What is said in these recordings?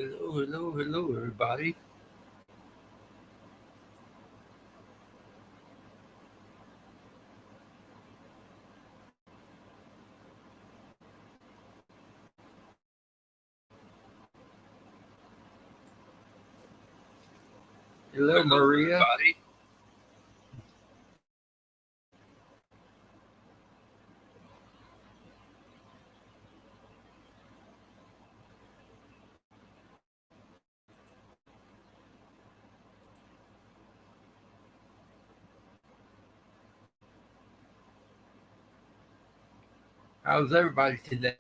Hello, hello, hello, everybody. Hello, Maria. How's everybody today?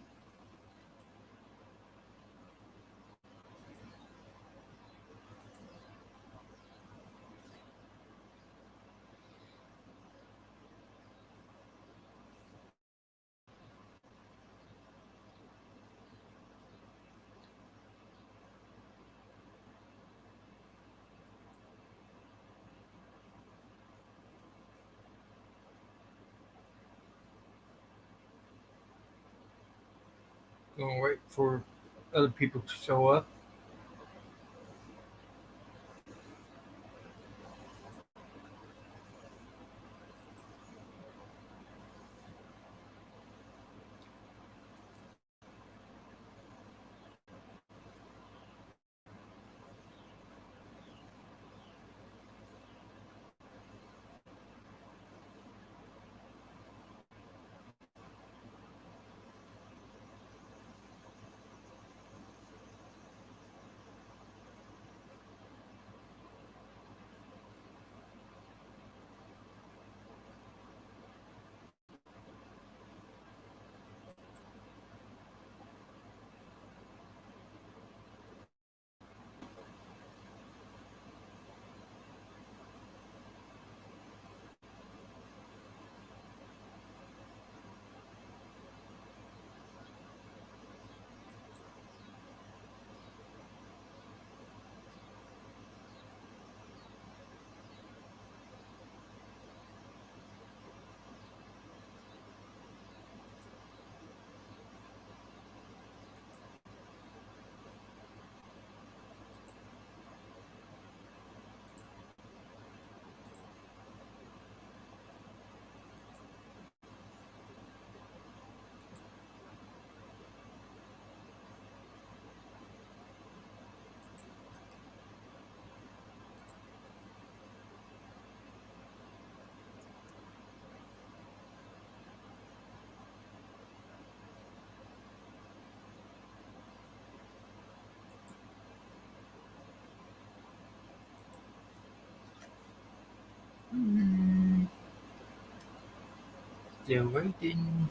Gonna wait for other people to show up. Mm, Still waiting.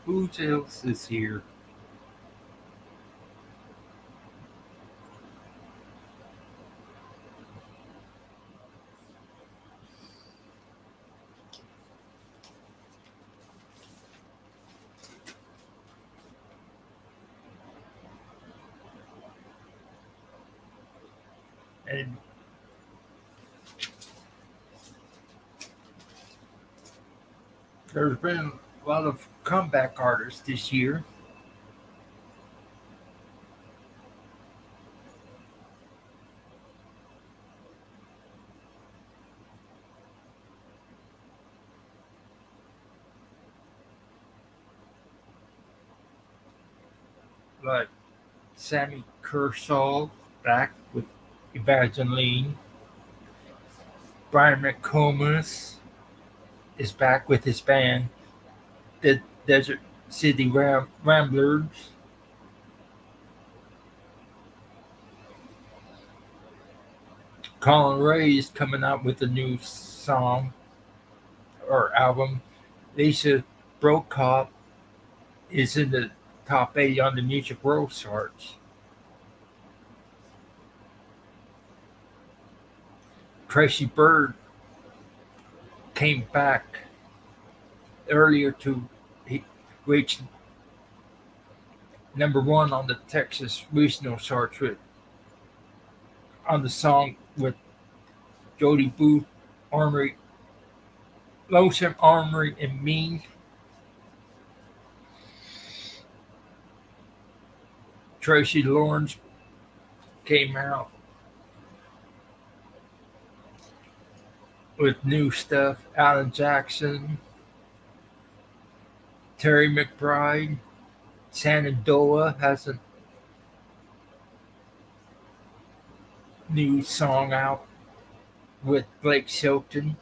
Who else is here? And there's been a lot of comeback artists this year, like Sammy Kershaw back with Evangeline. Brian McComas is back with his band, the Desert City Ramblers. Colin Ray is coming out with a new song or album. Lisa Brokop is in the top 80 on the Music World charts. Tracy Bird came back earlier to reach number one on the Texas regional charts with on the song with Jody Booth, Armory, Lonesome Armory, and Me. Tracy Lawrence came out with new stuff. Alan Jackson, Terry McBride, Shenandoah has a new song out with Blake Shelton.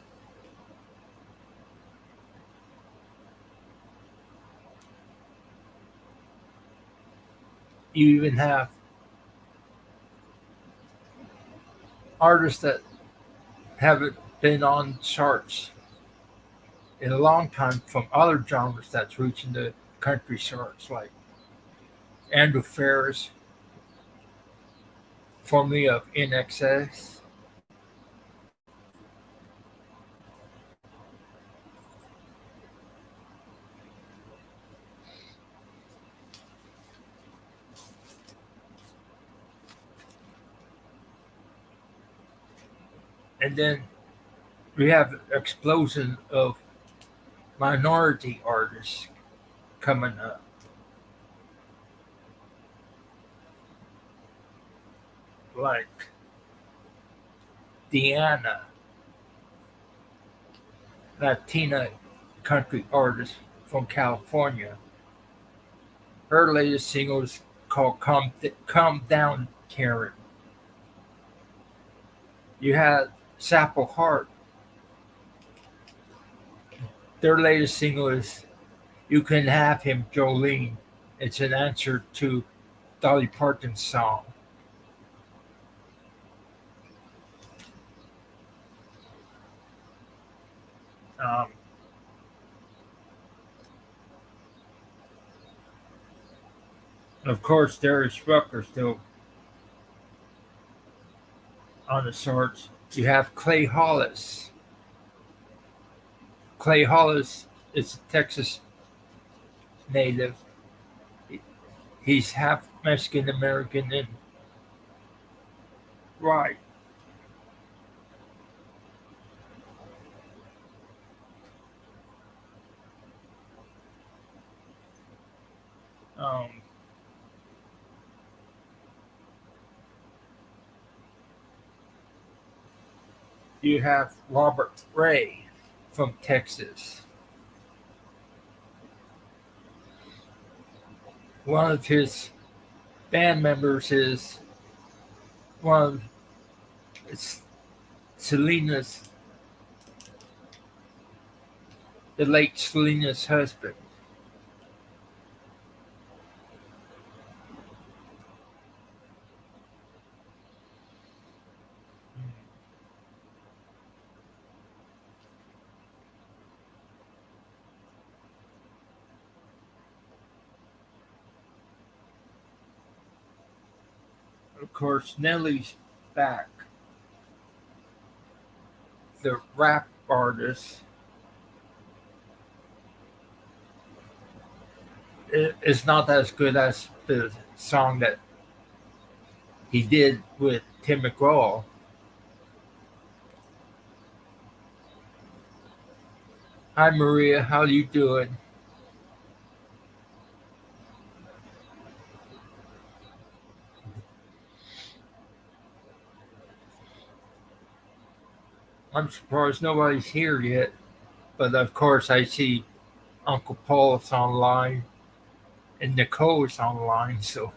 You even have artists that haven't been on charts in a long time from other genres that's reaching the country charts, like Andrew Ferris, formerly of NXS. And then we have an explosion of minority artists coming up, like Deanna, Latina country artist from California. Her latest single is called Calm Down Karen. You had Sapple Heart. Their latest single is You Can Have Him, Jolene. It's an answer to Dolly Parton's song. Um, of course, Darius Rucker still on the charts. You have Clay Hollis. Clay Hollis is a Texas native. He's half Mexican American and right. Um, you have Robert Ray from Texas. One of his band members is one of it's Selena's, the late Selena's husband. Of course, Nelly's back. The rap artist is not as good as the song that he did with Tim McGraw. Hi Maria, how you doing? I'm surprised nobody's here yet, but of course I see Uncle Paul's online and Nicole is online, so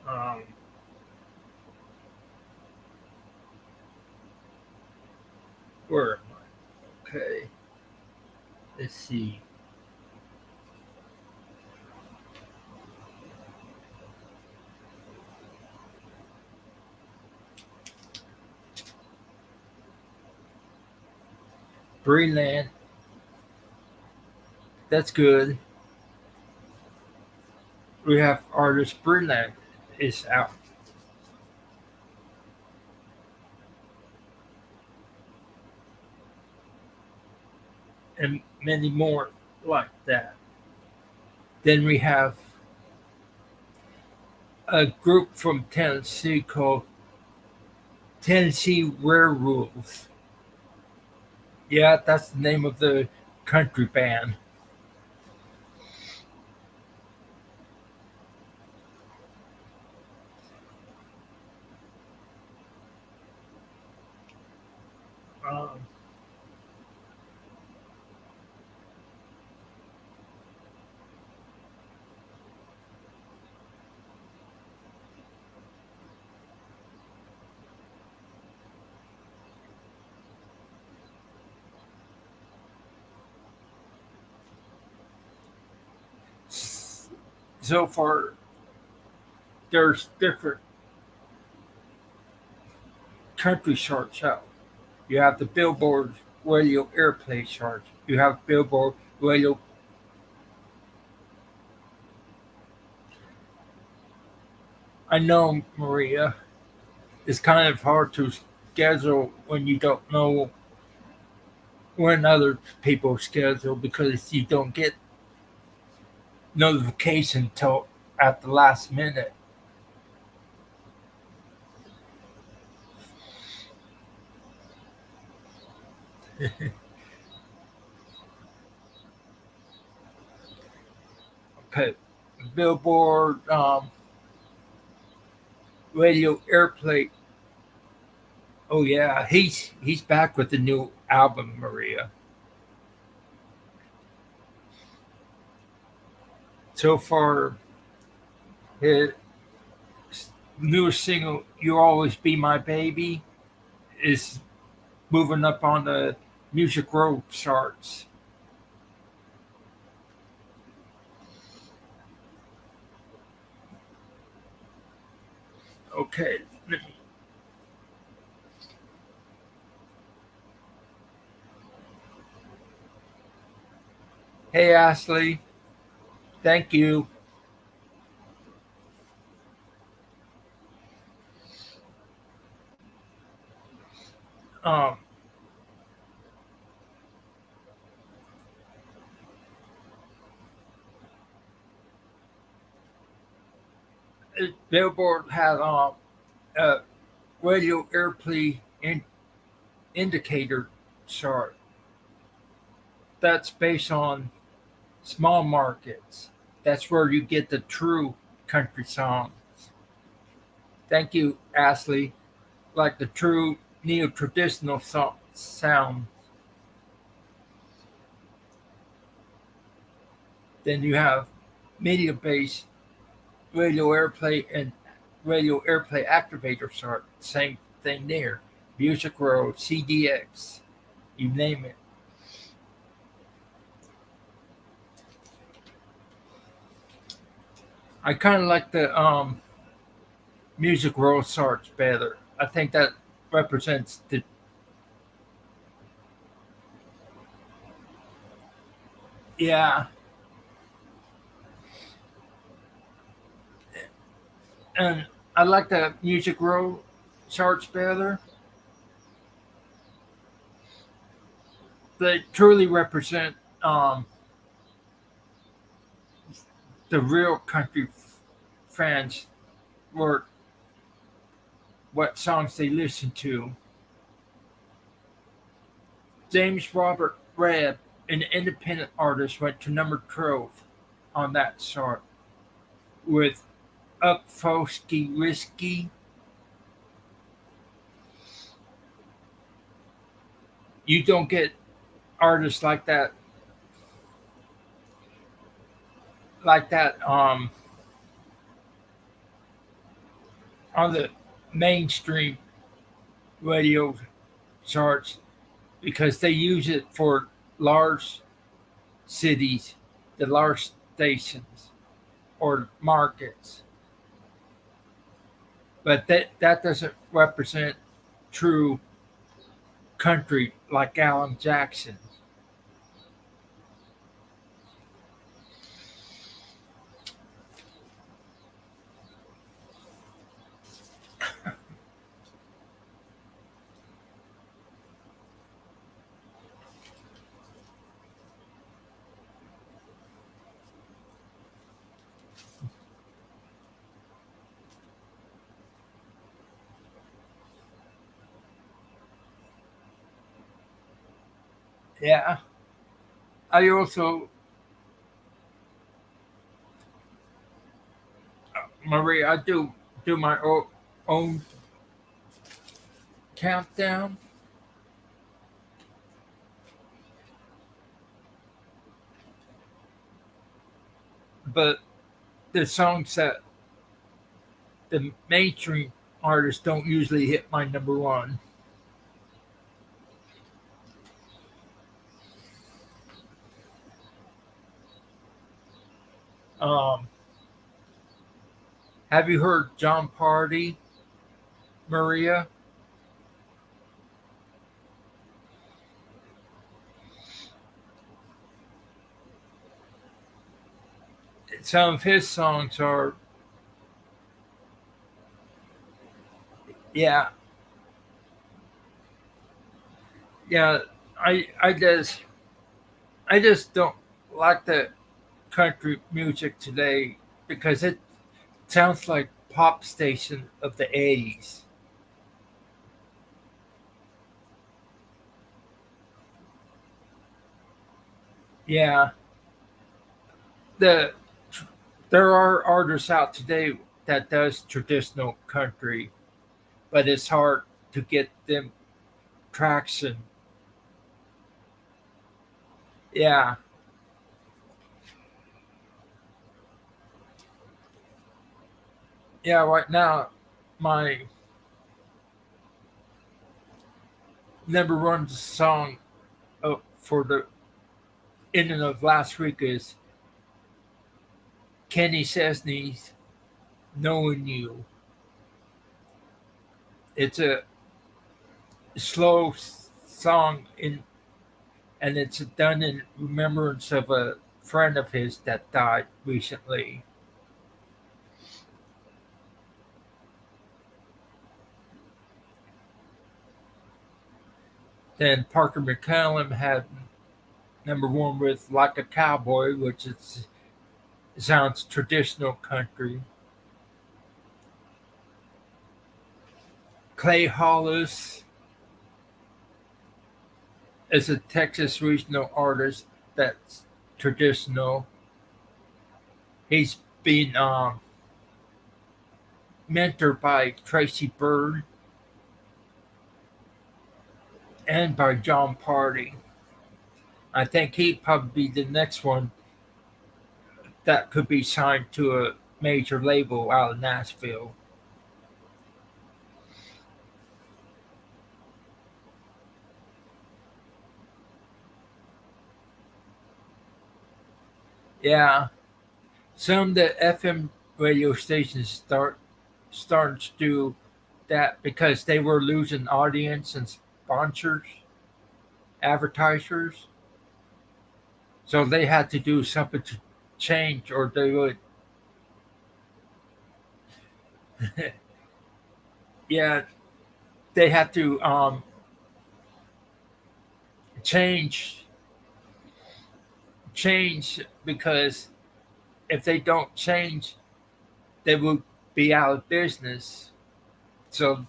um, where am I? Okay, let's see. Greenland, that's good. We have artist Greenland is out, and many more like that. Then we have a group from Tennessee called Tennessee Werewolves. Yeah, that's the name of the country band. Um, so far, there's different country charts out. You have the Billboard Radio Airplay chart. You have Billboard Radio. I know, Maria, it's kind of hard to schedule when you don't know when other people schedule because you don't get notification till at the last minute. Okay, Billboard Radio Airplay. Oh yeah, he's back with the new album, Maria. So far, his newest single, "You'll Always Be My Baby," is moving up on the Music Row charts. Okay, hey Ashley, thank you. Um, Billboard had a radio airplay indicator chart that's based on small markets. That's where you get the true country song. Thank you, Ashley. Like the true neo traditional sound. Then you have media based radio airplay and radio airplay activator chart. Same thing there. Music Road, CDX, you name it. I kind of like the Music Road charts better. I think that represents the yeah, and I like the Music Row charts better. They truly represent um, the real country fans were what songs they listened to. James Robert Redd, an independent artist, went to number 12 on that chart with Up Fosky Whiskey. You don't get artists like that on the mainstream radio charts because they use it for large cities, the large stations or markets. But that doesn't represent true country like Alan Jackson. Yeah. I also, Marie, I do my own countdown, but the songs that the mainstream artists don't usually hit my number one. Um, have you heard John Party, Maria? Some of his songs are, yeah, yeah. I just don't like the country music today because it sounds like pop station of the 80s. Yeah, the there are artists out today that does traditional country, but it's hard to get them traction. Yeah, yeah. Right now, my number one song for the ending of last week is Kenny Chesney's "Knowing You." It's a slow song and it's done in remembrance of a friend of his that died recently. Then Parker McCallum had number one with "Like a Cowboy," which sounds traditional country. Clay Hollis is a Texas regional artist that's traditional. He's been mentored by Tracy Byrd and by John Party. I think he'd probably be the next one that could be signed to a major label out of Nashville. Yeah, some of the FM radio stations starting to do that because they were losing audience and sponsors, advertisers. So they had to do something to change, or they would, yeah, they had to change, change because if they don't change, they will be out of business. So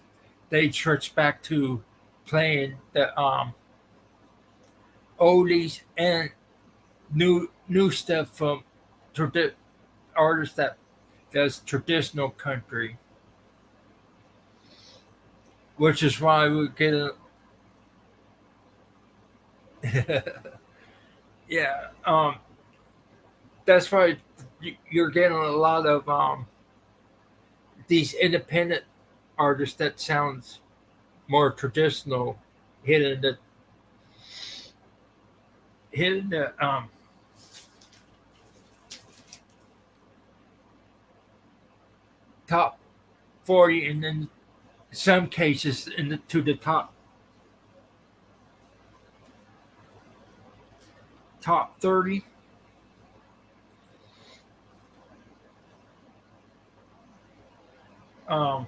they switch back to playing the oldies and new stuff from tradi- artists that does traditional country, which is why we get a yeah. That's why you're getting a lot of these independent artists that sounds more traditional, hitting the hitting the top 40, and then some cases to the top 30. Um,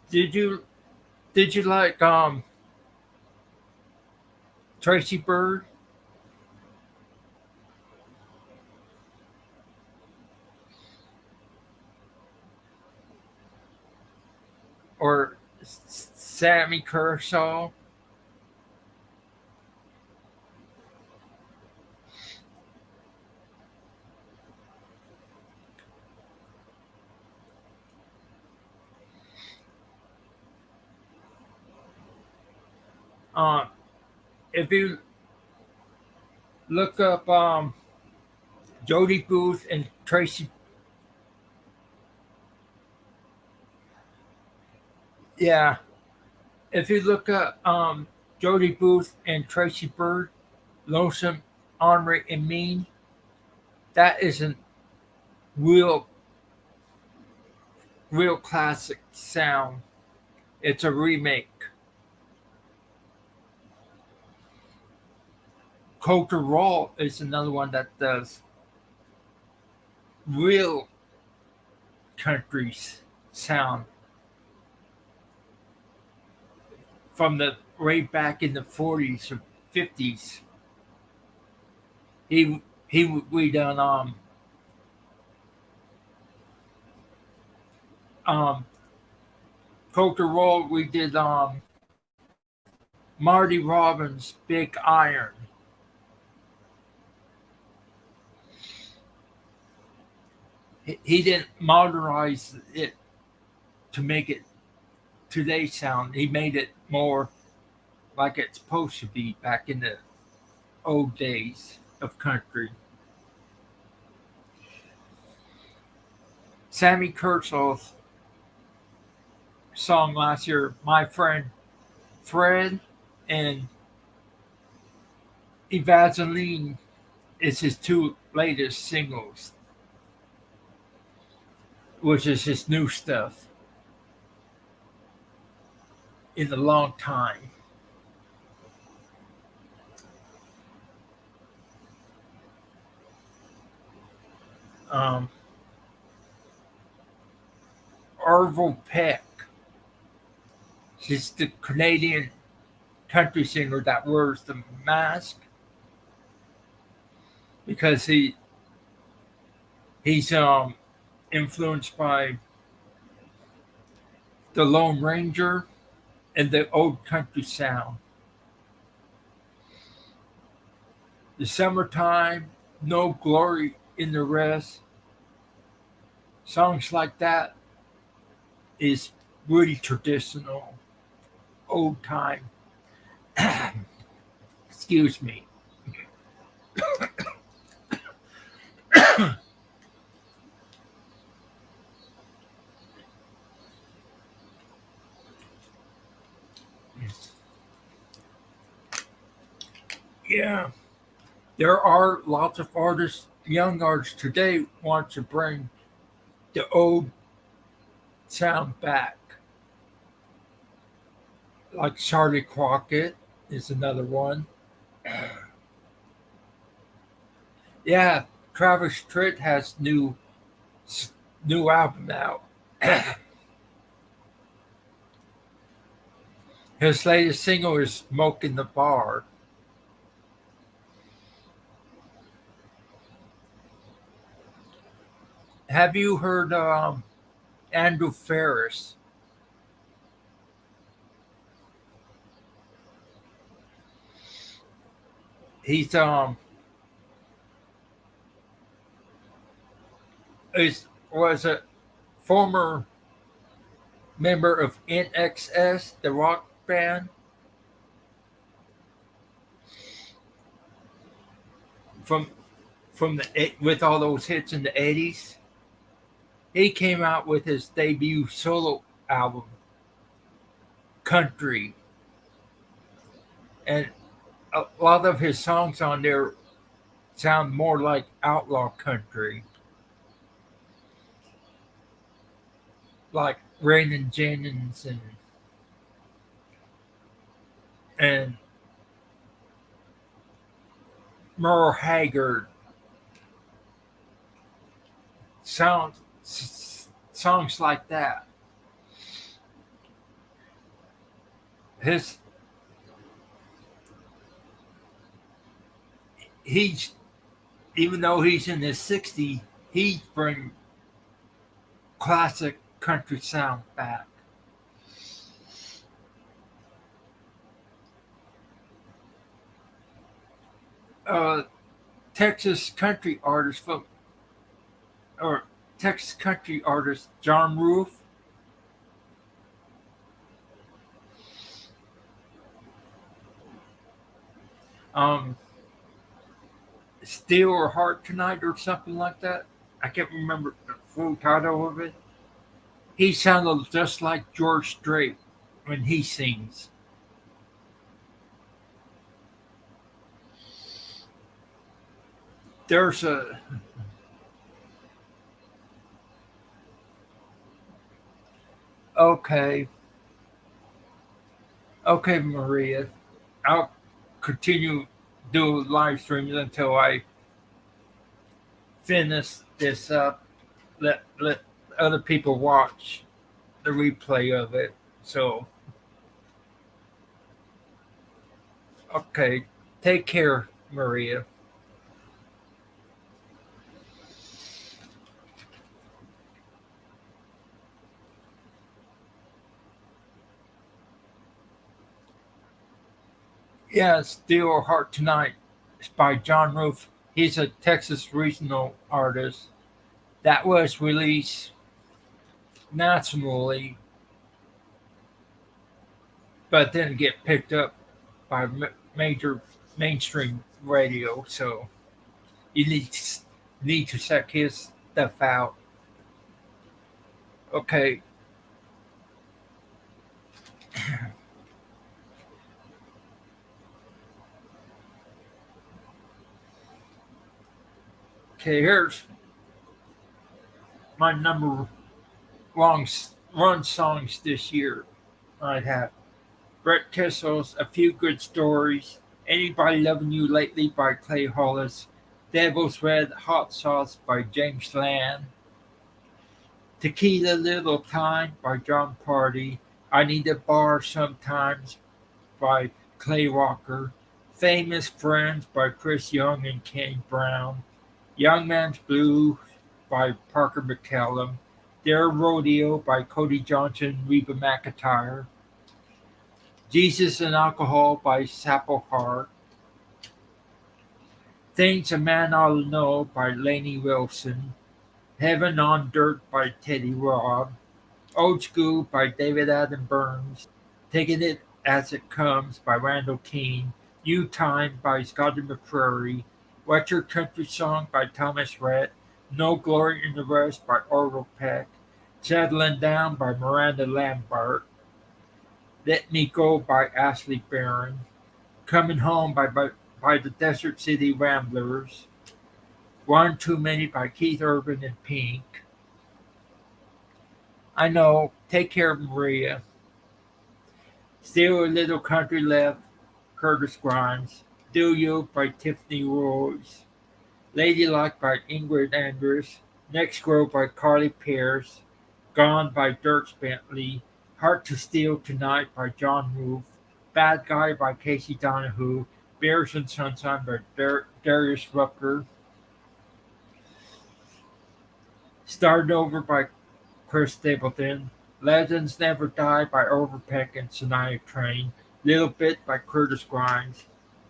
did you did you like Tracy Bird or Sammy Kershaw? Um, if you look up Jody Booth and Tracy, yeah, if you look up Jody Booth and Tracy Bird, Lonesome, Ornery, and Mean, that isn't real real classic sound. It's a remake. Coulter Raw is another one that does real country sound from the way back in the 40s or 50s. We done um Coulter Raw. We did Marty Robbins' Big Iron. He didn't modernize it to make it today's sound. He made it more like it's supposed to be back in the old days of country. Sammy Kershaw's song last year, My Friend Fred, and Evangeline is his two latest singles, which is his new stuff in a long time. Um, Arvo Peck, she's the Canadian country singer that wears the mask because he's influenced by the Lone Ranger and the old country sound. The summertime, no glory in the rest. Songs like that is really traditional, old time. Excuse me. Yeah, there are lots of artists, young artists today, want to bring the old sound back. Like Charlie Crockett is another one. Yeah, Travis Tritt has new album out. His latest single is "Smoke in the Bar." Have you heard Andrew Ferris? He's was a former member of NXS, the rock band, from with all those hits in the '80s. He came out with his debut solo album, Country, and a lot of his songs on there sound more like outlaw country, like Raymond Jennings and Merle Haggard songs like that. His he's Even though he's in his 60s, he bring classic country sound back. Uh, Texas country artist from or Texas country artist John Roof. Um, Steel or Heart Tonight or something like that. I can't remember the full title of it. He sounded just like George Strait when he sings. There's a okay, okay, Maria. I'll continue do live streams until I finish this up. Let other people watch the replay of it. So okay, take care, Maria. Yeah, Steel Heart Tonight. It's by John Roof. He's a Texas regional artist that was released nationally, but didn't get picked up by major mainstream radio. So you need to check his stuff out. Okay, okay. Here's my number long run songs this year. I have Brett Kissel's A Few Good Stories, Anybody Loving You Lately by Clay Hollis, Devil's Red Hot Sauce by James Land, Tequila Little Time by John Party, I Need a Bar Sometimes by Clay Walker, Famous Friends by Chris Young and Kane Brown, Young Man's Blue by Parker McCallum, Their Rodeo by Cody Johnson and Reba McEntire, Jesus and Alcohol by Sapple Hart, Things a Man Ought to Know by Lainey Wilson, Heaven on Dirt by Teddy Robb, Old School by David Adam Burns, Taking It As It Comes by Randall Keene, You Time by Scotty McCreery, What's Your Country Song by Thomas Rhett, No Glory in the Rest by Orville Peck, Settling Down by Miranda Lambert, Let Me Go by Ashley Barron, Coming Home by the Desert City Ramblers, One Too Many by Keith Urban and Pink. I know, Take Care of Maria, Still a Little Country Left, Curtis Grimes, Do You by Tiffany Rose, Ladylike by Ingrid Andress, Next Grow by Carly Pearce, Gone by Dirk Bentley, Heart to Steal Tonight by John Roof, Bad Guy by Casey Donahue, Bears and Sunshine by Darius Rucker, Started Over by Chris Stapleton, Legends Never Die by Overpeck and Shania Twain, Little Bit by Curtis Grimes,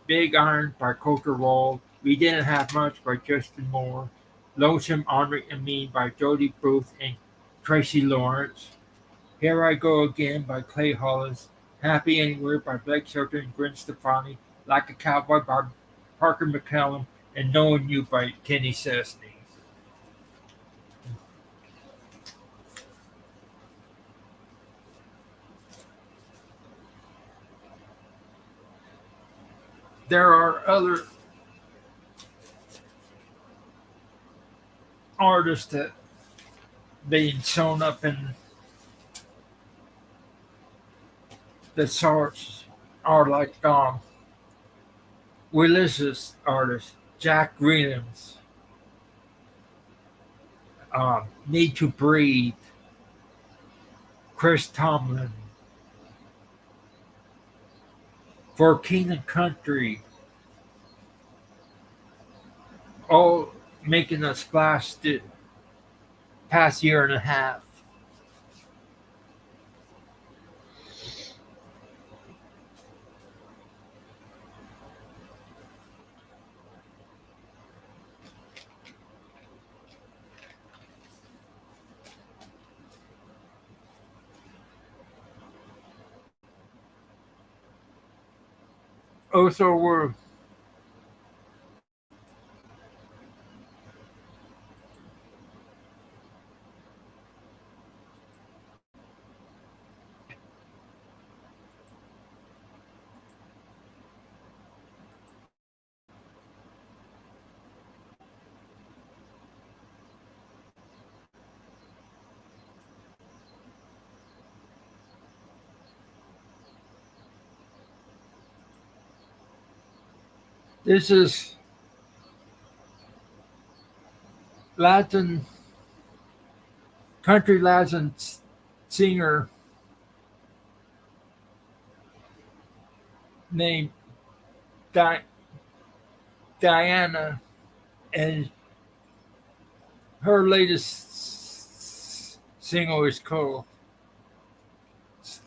Big Iron by Coulter Wall, We Didn't Have Much by Justin Moore, Lonesome Henri and Me by Jody Booth and Tracy Lawrence, Here I Go Again by Clay Hollis, Happy Anywhere by Blake Shelton and Gwen Stefani, Like a Cowboy by Parker McCallum, and Knowing You by Kenny Chesney. There are other artists that being shown up in the charts are like Willis's artists, Jack Williams, Need to Breathe, Chris Tomlin, For King and Country, all making a splash the past year and a half. Also, were this is Latin country Latin singer named Di- Diana, and her latest single is called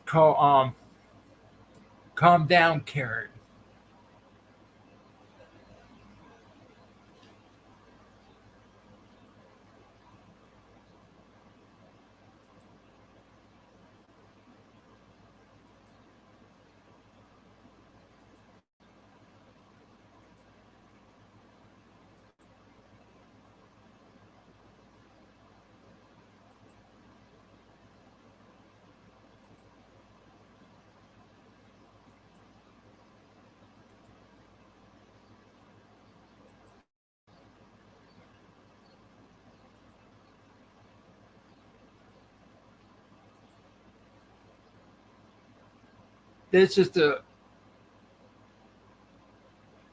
"Calm Down, Karen." This is the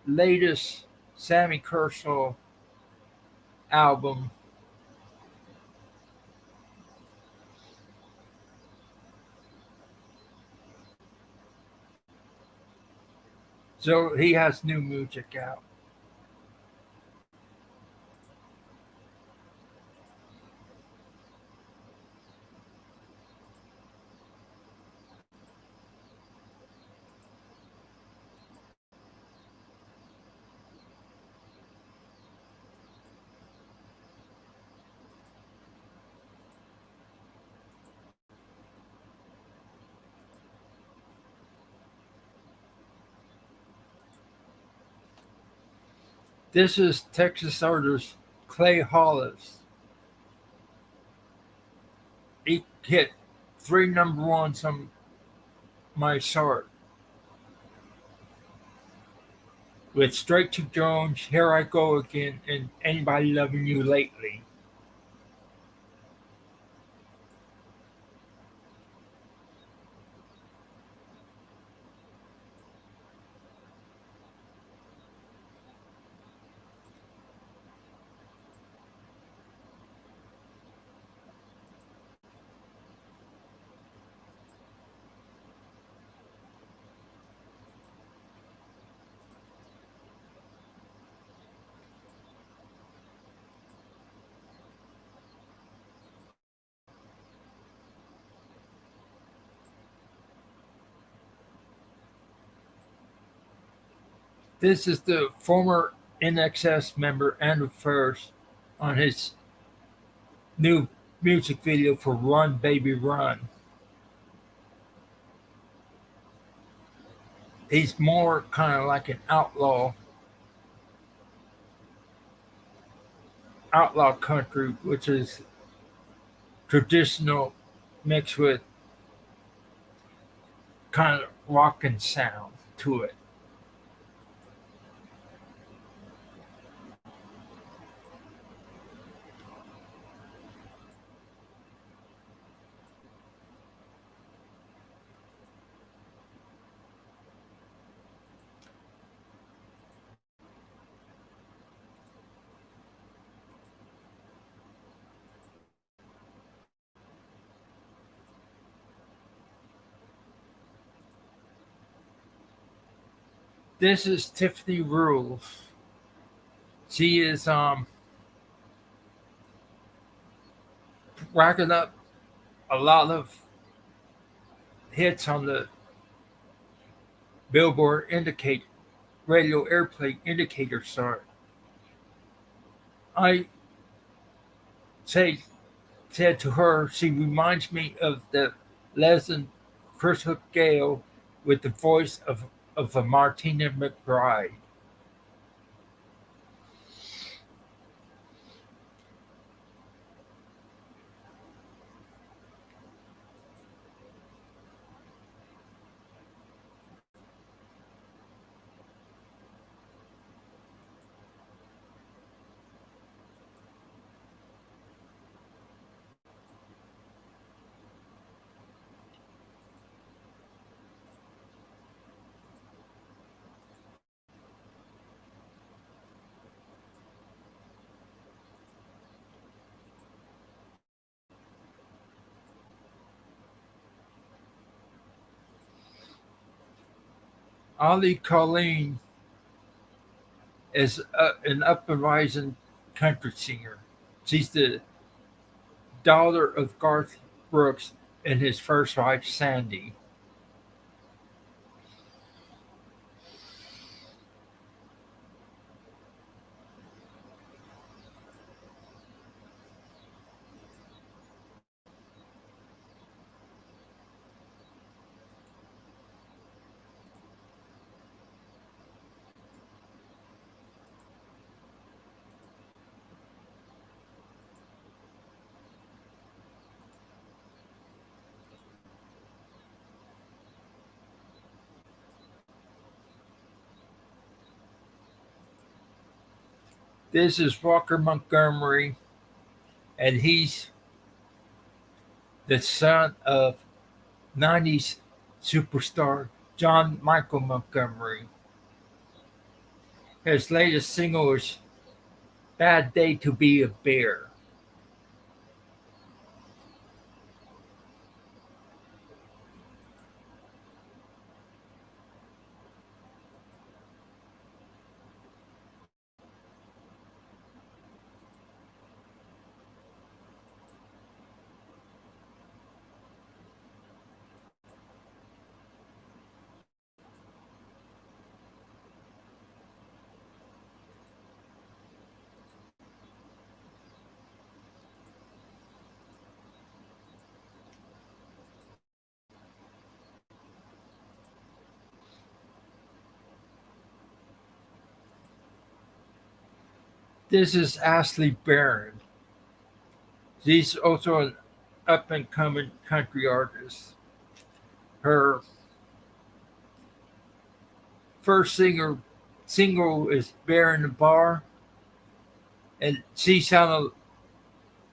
latest Sammy Kershaw album. So he has new music out. This is Texas artist Clay Hollis. He hit three number ones on my chart with Straight to Jones, Here I Go Again, and Anybody Loving You Lately. This is the former NXS member Andrew First on his new music video for Run Baby Run. He's more kind of like an outlaw country, which is traditional mixed with kind of rock and sound to it. This is Tiffany Rules. She is racking up a lot of hits on the Billboard indicate radio airplay indicator chart. I say said to her, she reminds me of the lesson Chris Hook Gale with the voice of a Martina McBride. Ali Colleen is an up and rising country singer. She's the daughter of Garth Brooks and his first wife, Sandy. This is Walker Montgomery, and he's the son of 90s superstar John Michael Montgomery. His latest single is Bad Day to Be a Bear. This is Ashley Barron. She's also an up and coming country artist. Her first single is Bear in the Bar, and she sounded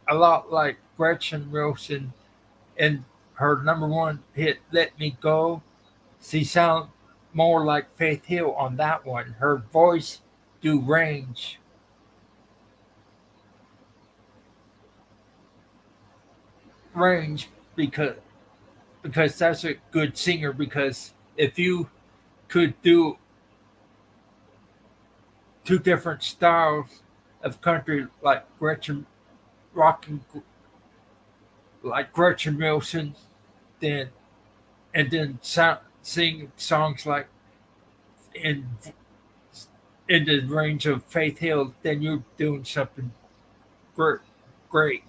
a lot like Gretchen Wilson. And her number one hit, Let Me Go, she sounded more like Faith Hill on that one. Her voice do range because that's a good singer. Because if you could do two different styles of country like Gretchen rocking like Gretchen Wilson, then and then sing songs like and in the range of Faith Hill, then you're doing something great. Great.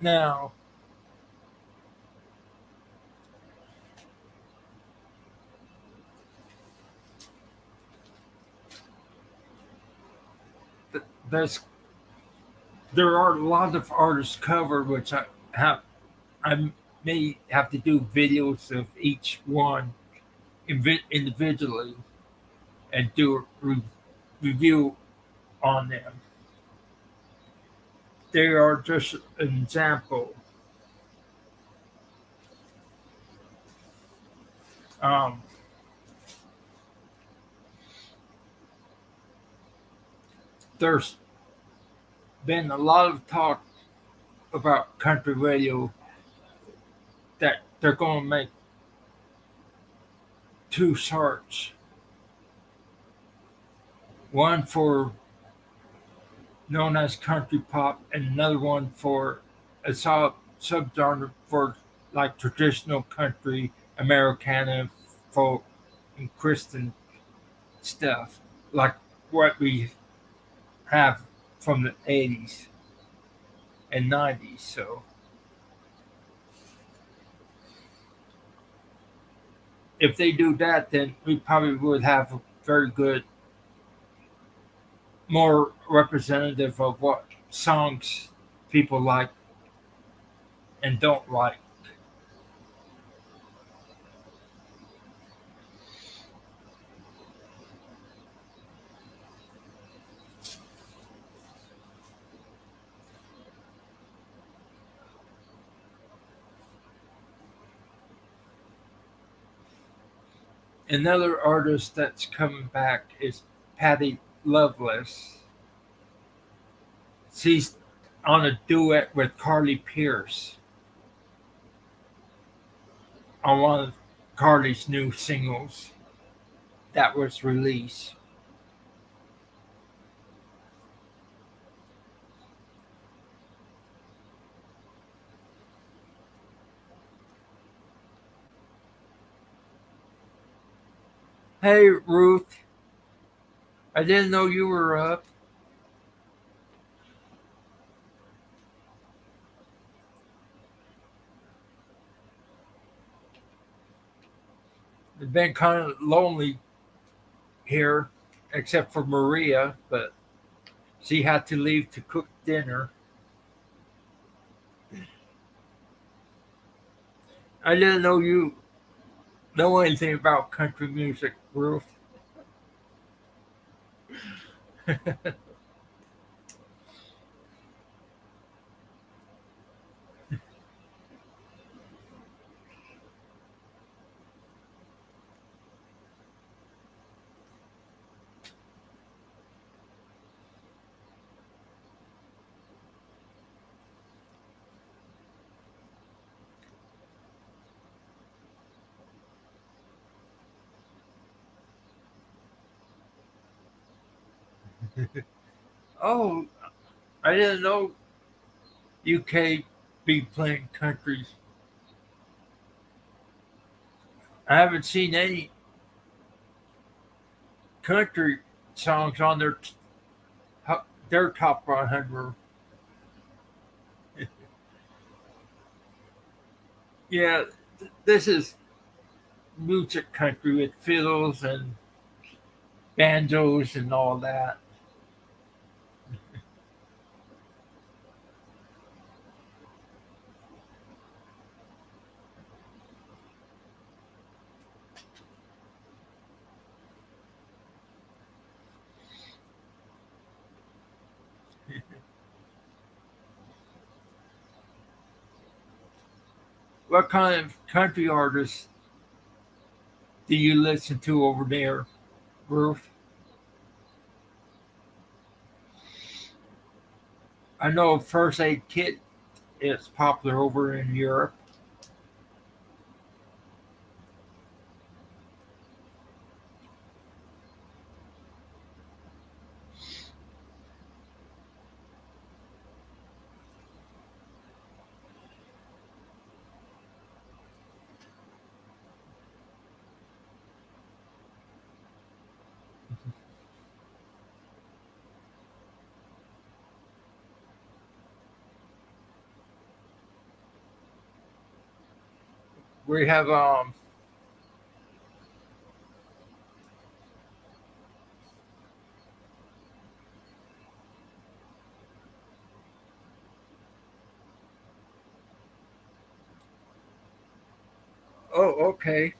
Now, there's there are a lot of artists covered, which I may have to do videos of each one individually and do a review on them. They are just an example. Um, there's been a lot of talk about country radio that they're going to make two charts, one for known as country pop and another one for a subgenre for like traditional country, Americana, folk, and Christian stuff, like what we have from the 80s and 90s. So if they do that, then we probably would have a very good, more representative of what songs people like and don't like. Another artist that's coming back is Patty Loveless. She's on a duet with Carly Pierce on one of Carly's new singles that was released. Hey Ruth, I didn't know you were up. It's been kind of lonely here, except for Maria, but she had to leave to cook dinner. I didn't know you know anything about country music, Ruth. Oh, I didn't know UK be playing countries. I haven't seen any country songs on their top 100. Yeah, this is music country with fiddles and banjos and all that. What kind of country artists do you listen to over there, Ruth? I know First Aid Kit is popular over in Europe. We have oh, okay.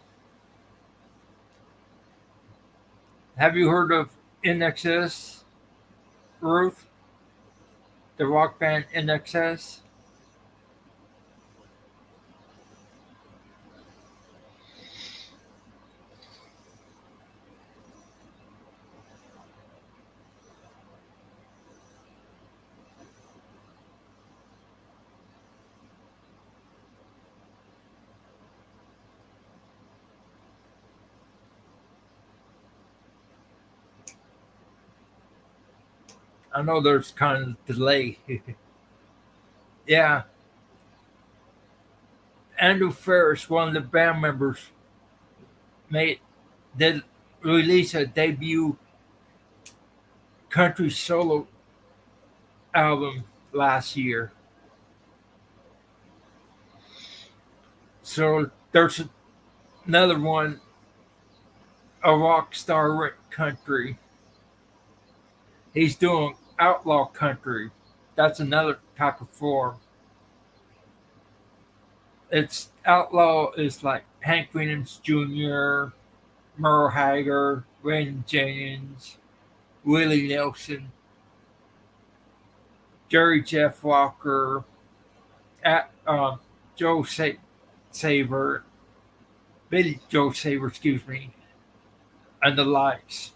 Have you heard of NXS, Ruth? The rock band NXS? I know there's kind of delay. Yeah, Andrew Ferris, one of the band members, made did release a debut country solo album last year. So there's another one, a rock star country. He's doing outlaw country. That's another type of form. It's outlaw is like Hank Williams Jr., Merle Haggard, Randy Jennings, Willie Nelson, Jerry Jeff Walker, at, Joe Saver, Billy Joe Saver, excuse me, and the likes.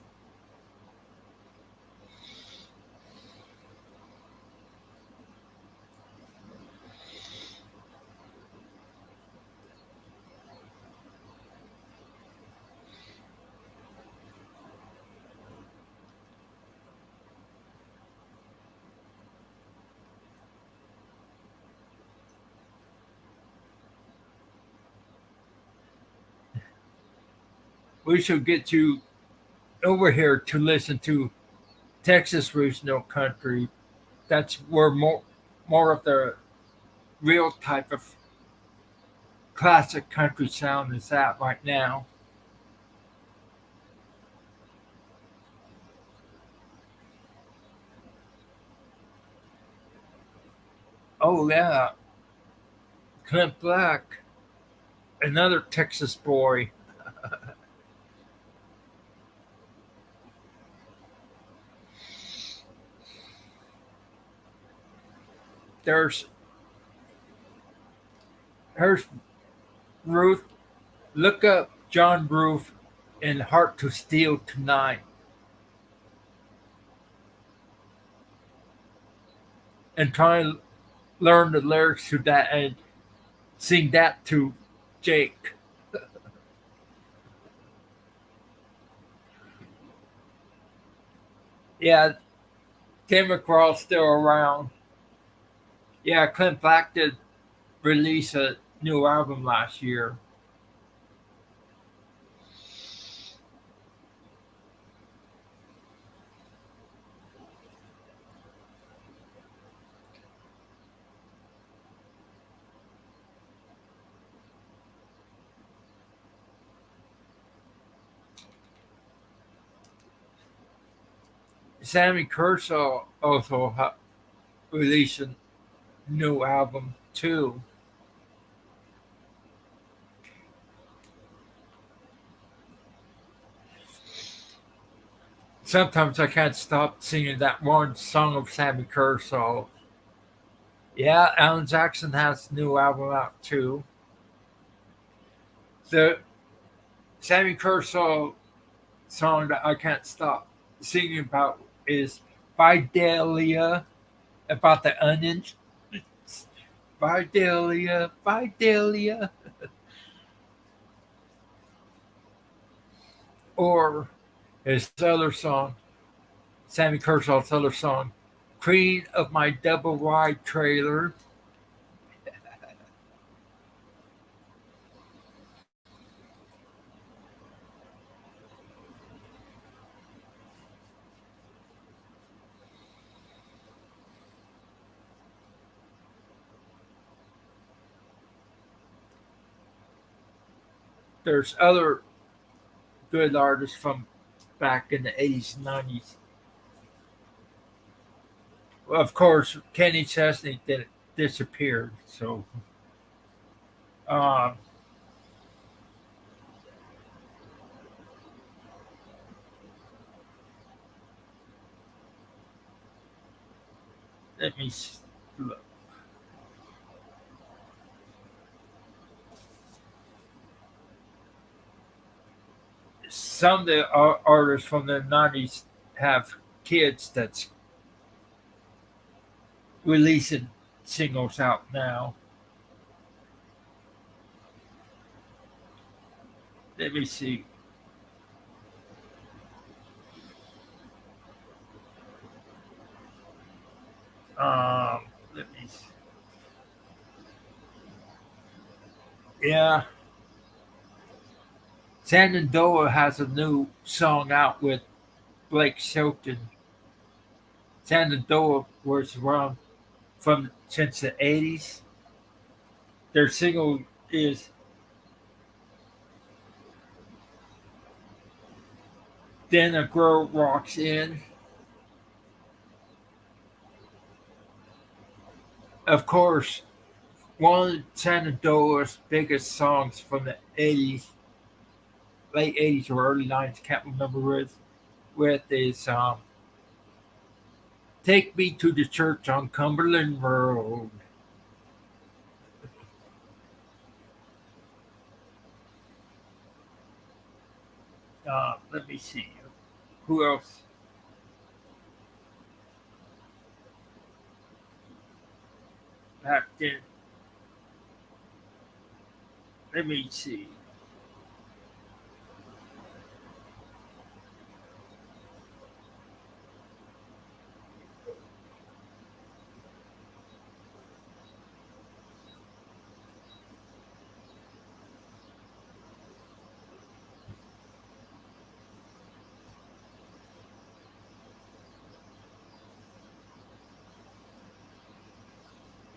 We should get you over here to listen to Texas regional country. That's where more of the real type of classic country sound is at right now. Oh yeah, Clint Black, another Texas boy. There's Here's Ruth. Look up John Ruth in Heart to Steel tonight, and try and learn the lyrics to that and sing that to Jake. Yeah, Tim McGraw's still around. Yeah, Clint Black did release a new album last year. Sammy Kershaw also released a new album too. Sometimes I can't stop singing that one song of Sammy Kershaw. Yeah, Alan Jackson has a new album out too. The Sammy Kershaw song that I can't stop singing about is Fidelia, about the onions. Fidelia, Fidelia. Or his other song, Sammy Kershaw's other song, Queen of My Double Wide Trailer. There's other good artists from back in the 80s and 90s. Of course, Kenny Chesney did disappeared. So, um, let me look. Some of the artists from the 90s have kids that's releasing singles out now. Let me see. Let me see. Yeah, Shenandoah has a new song out with Blake Shelton. Shenandoah was around from since the 80s. Their single is Then a Girl Walks In. Of course, one of Shenandoah's biggest songs from the 80s, late 80s or early 90s, can't remember with is Take Me to the Church on Cumberland Road. Let me see. Who else? Back then. Let me see.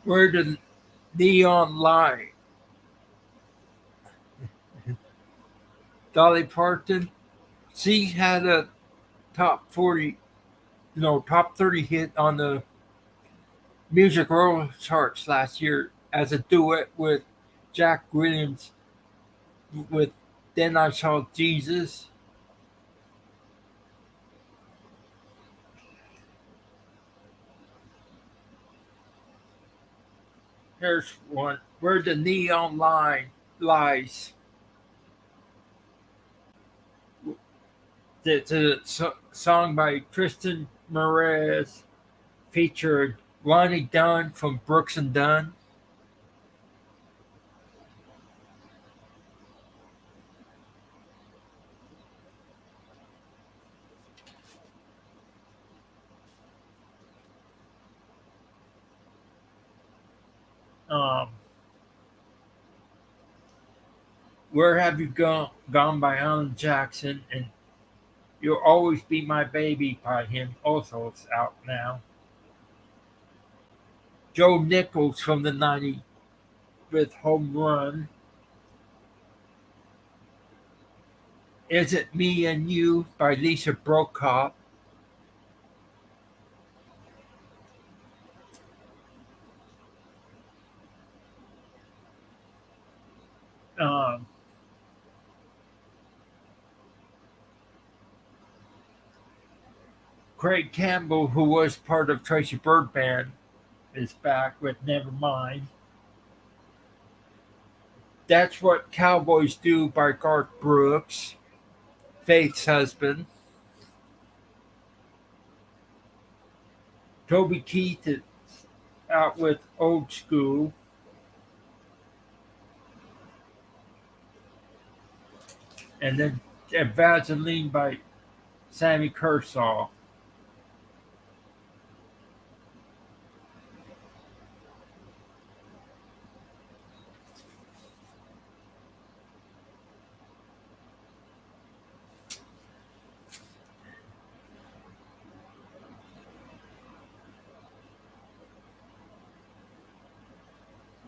Where the Neon Light? Dolly Parton. She had a top 40, no, top 30 hit on the Music Row charts last year as a duet with Jack Williams with Then I Saw Jesus. Here's one. Where the Neon Line Lies. It's a song by Tristan Mraz, featured Ronnie Dunn from Brooks and Dunn. Um, Where Have You Gone by Alan Jackson, and You'll Always Be My Baby by him also is out now. Joe Nichols from the 90s with Home Run. Is It Me and You by Lisa Brokop. Um, Craig Campbell, who was part of Tracy Bird Band, is back with Nevermind. That's What Cowboys Do by Garth Brooks, Faith's husband. Toby Keith is out with Old School. And then Vaseline by Sammy Kershaw.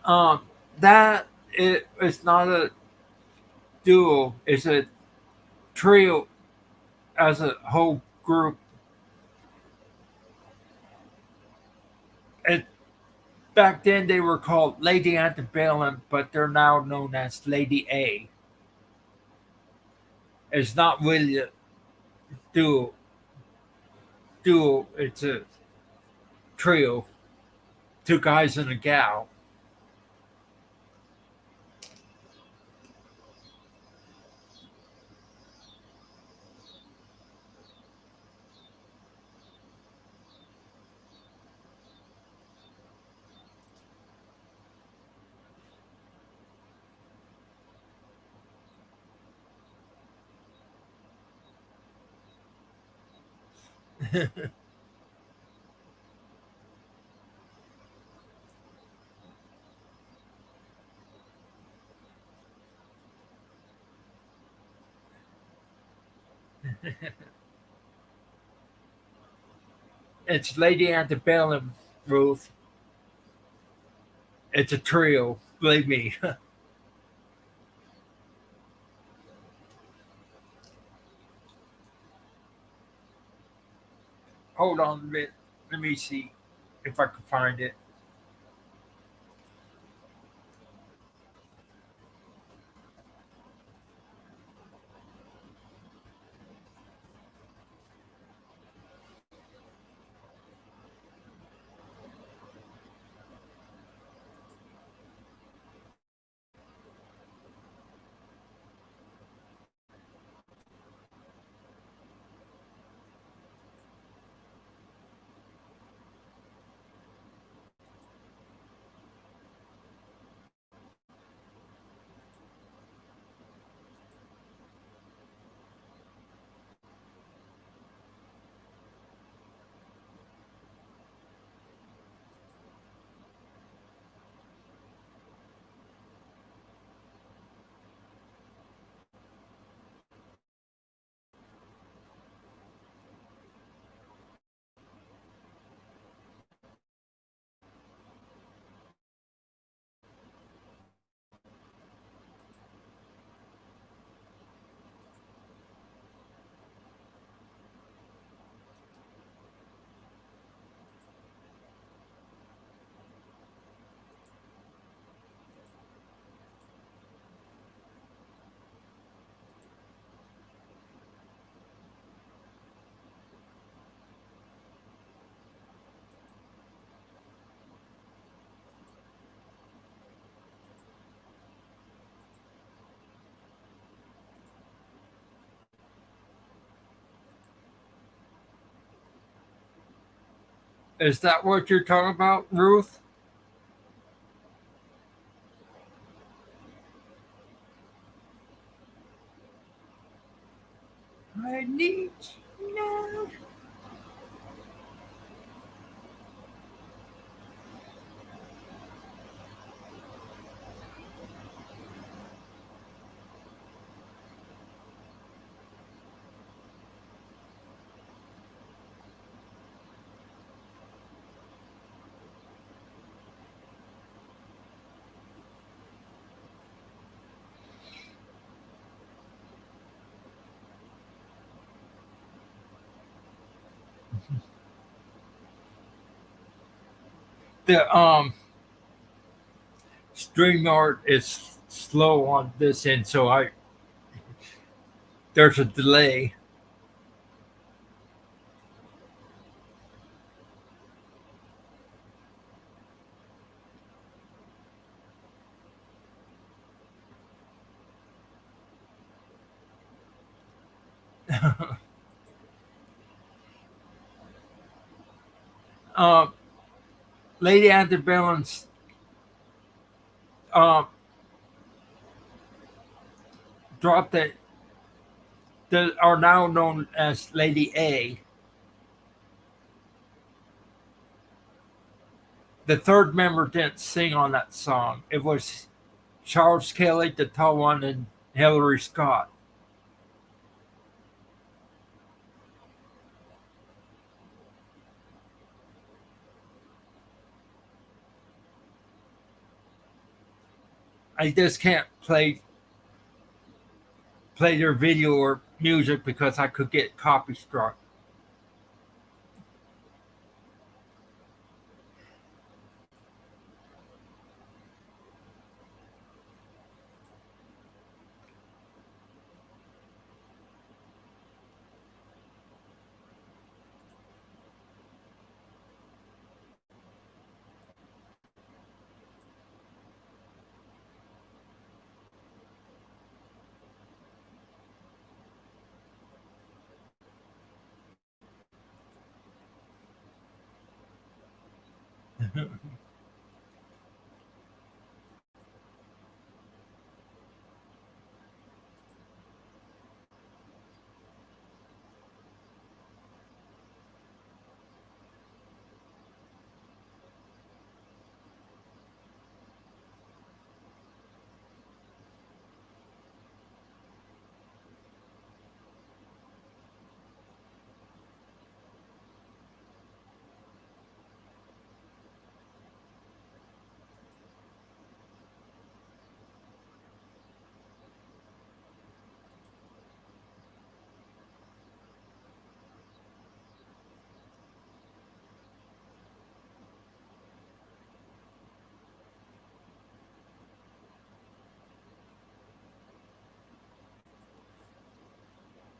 Um, that it is not a duo is a trio as a whole group. It, back then they were called Lady Antebellum, but they're now known as Lady A. It's not really a duo. Duo. It's a trio. Two guys and a gal. It's Lady Antebellum, Ruth. It's a trio. Believe me. Hold on a minute. Let me see if I can find it. Is that what you're talking about, Ruth? I need you now. The StreamYard is slow on this end, so I there's a delay. um, Lady Antebellum's um, dropped that are now known as Lady A. The third member didn't sing on that song. It was Charles Kelly, the tall one, and Hillary Scott. I just can't play play their video or music because I could get copy struck.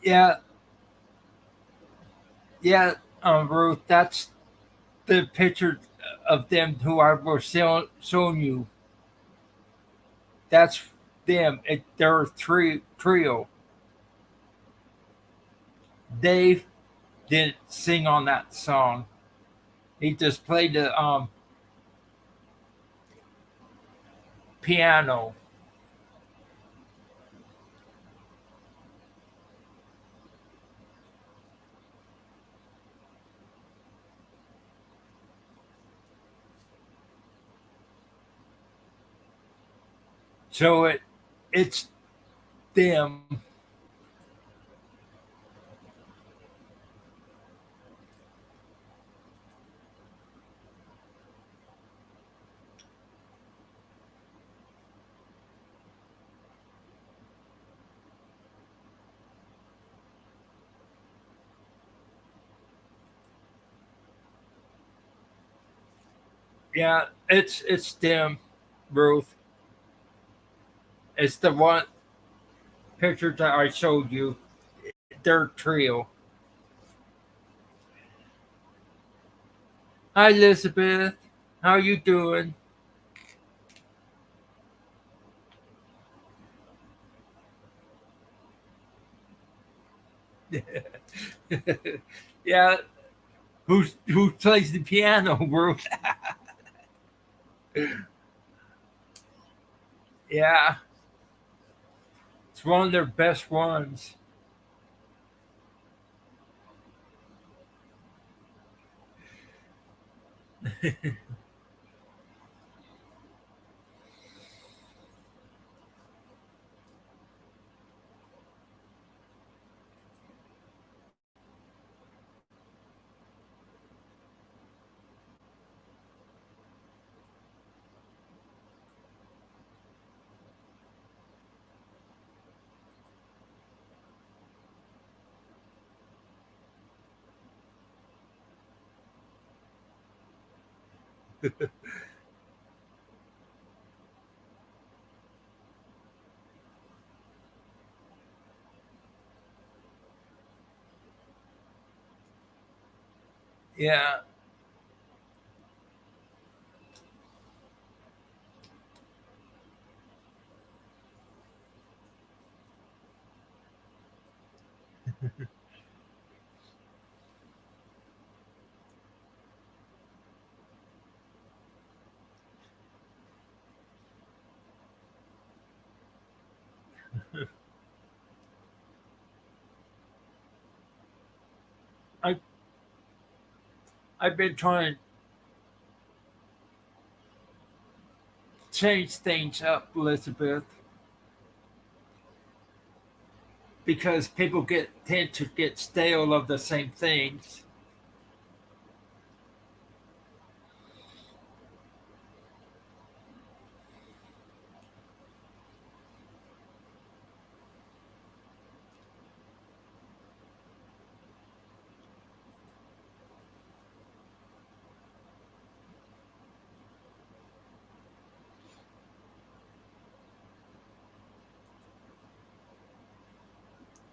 Yeah, yeah, Ruth, that's the picture of them who I was showing you. That's them. They're a trio. Dave didn't sing on that song. He just played the piano. So it's them. Yeah, it's them, Ruth. It's the one picture that I showed you. They're a trio. Hi, Elizabeth. How you doing? Yeah, who plays the piano, Ruth? Yeah, it's one of their best ones. Yeah, I I've been trying to change things up, Elizabeth, because people get tend to get stale of the same things.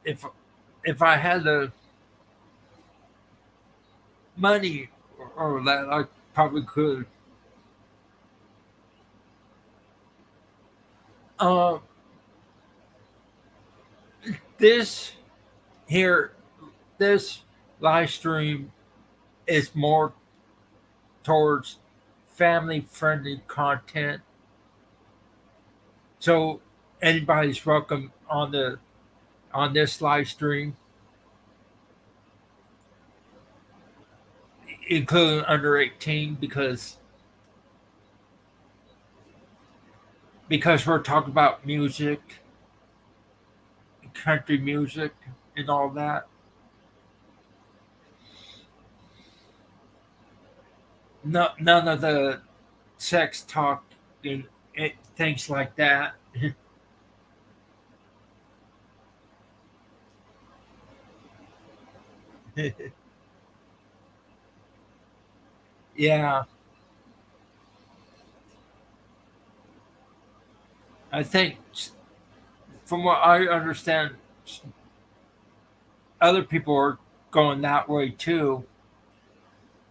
if if I had the money or that, I probably could. Uh, this here, this live stream is more towards family friendly content. So anybody's welcome on this live stream, including under 18, because we're talking about music, country music, and all that. No, none of the sex talk and things like that. Yeah, I think from what I understand, other people are going that way too.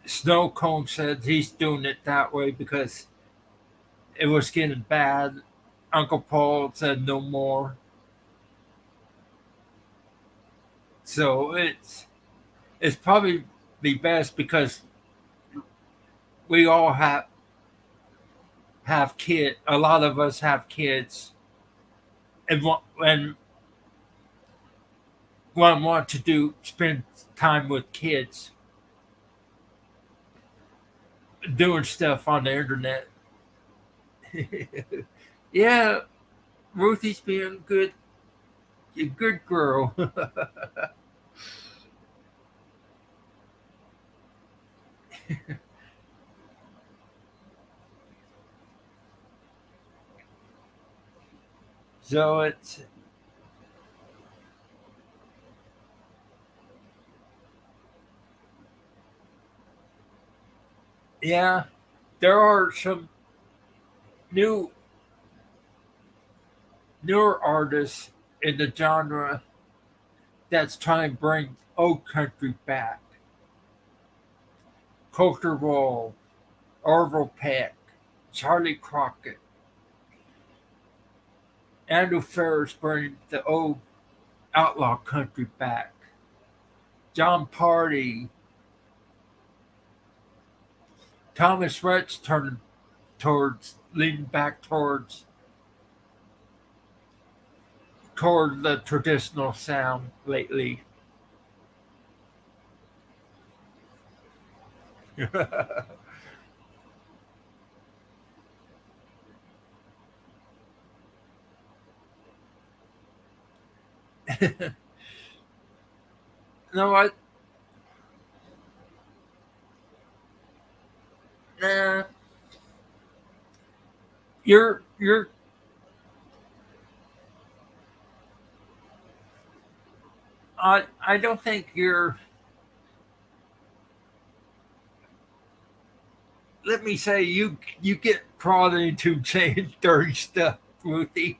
Snow Cone said he's doing it that way because it was getting bad. Uncle Paul said no more. So it's probably the best because we all have kids. A lot of us have kids, and one want to do spend time with kids doing stuff on the internet. Yeah, Ruthie's being a good girl. So it's yeah, there are some new newer artists in the genre that's trying to bring old country back. Coulter Roll, Orville Peck, Charlie Crockett, Andrew Ferris bringing the old outlaw country back. John Party, Thomas Rhett's turning towards leaning back toward the traditional sound lately. No, nah, you're I don't think you're. Let me say you get prodded into saying dirty stuff, Ruthie.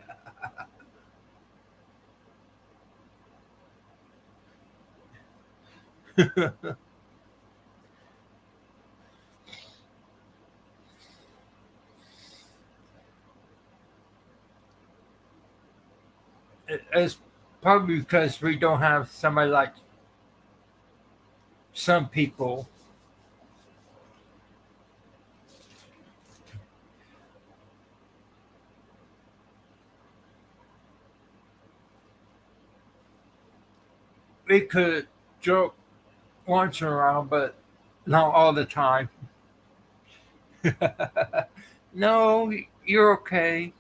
It's probably because we don't have somebody like some people. We could joke once around, but not all the time. No, you're okay.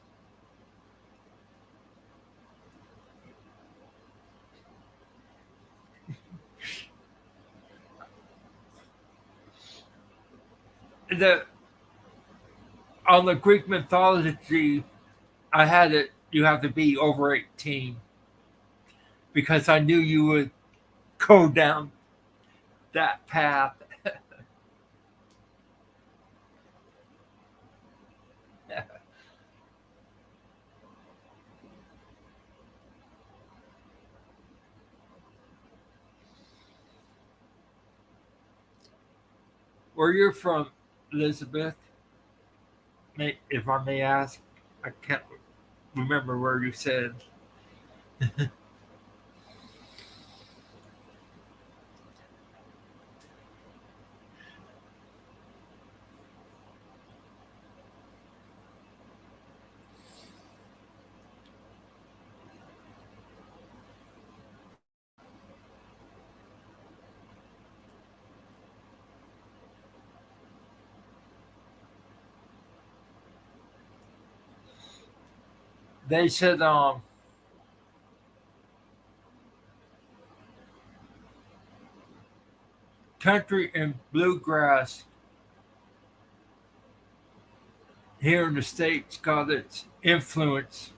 The On the Greek mythology, I had it. You have to be over 18 because I knew you would go down that path. Where you're from, Elizabeth, if I may ask, I can't remember where you said. They said country and bluegrass here in the states got its influence.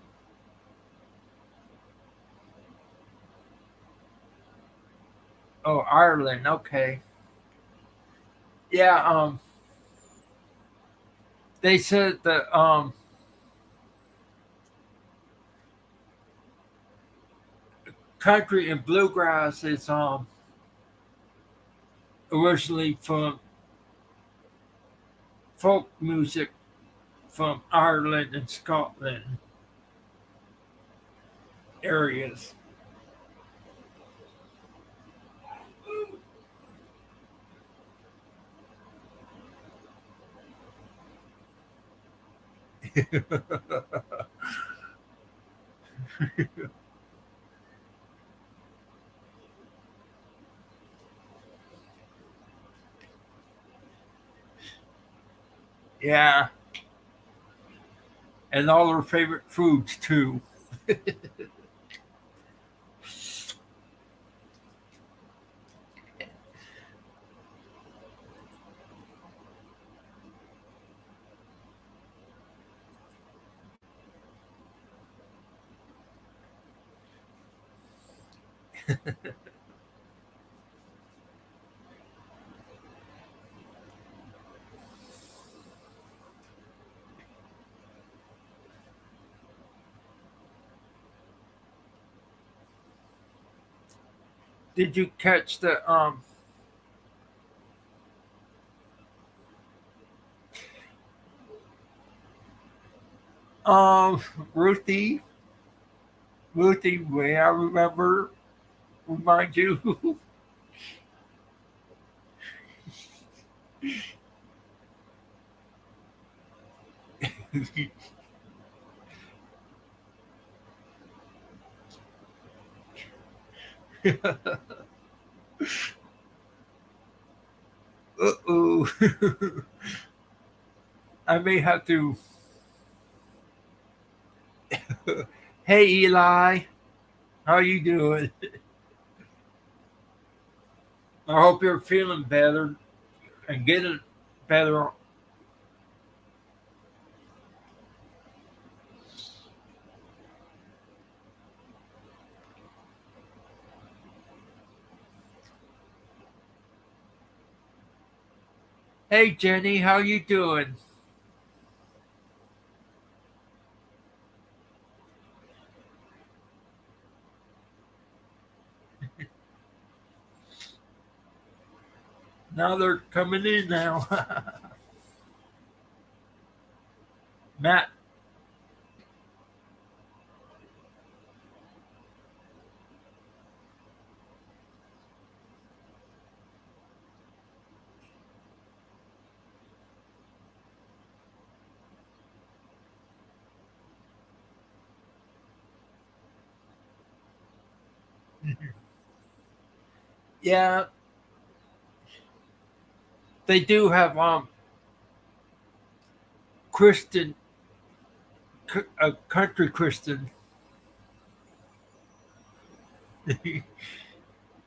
Oh, Ireland. Okay. Yeah. They said that country and bluegrass is originally from folk music from Ireland and Scotland areas. Yeah, and all their favorite foods too. Did you catch the um Ruthie? Ruthie, may I remember remind you? Uh-oh. I may have to. Hey Eli, how you doing? I hope you're feeling better and getting better. Hey Jenny, how you doing? Now they're coming in now. Matt, yeah, they do have Kristen, a country Kristen.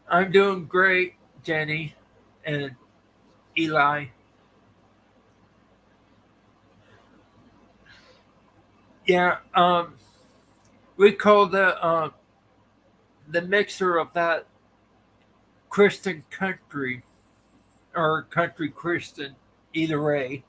I'm doing great, Jenny and Eli. Yeah, we call the mixer of that Kristen country or country Kristen, either way.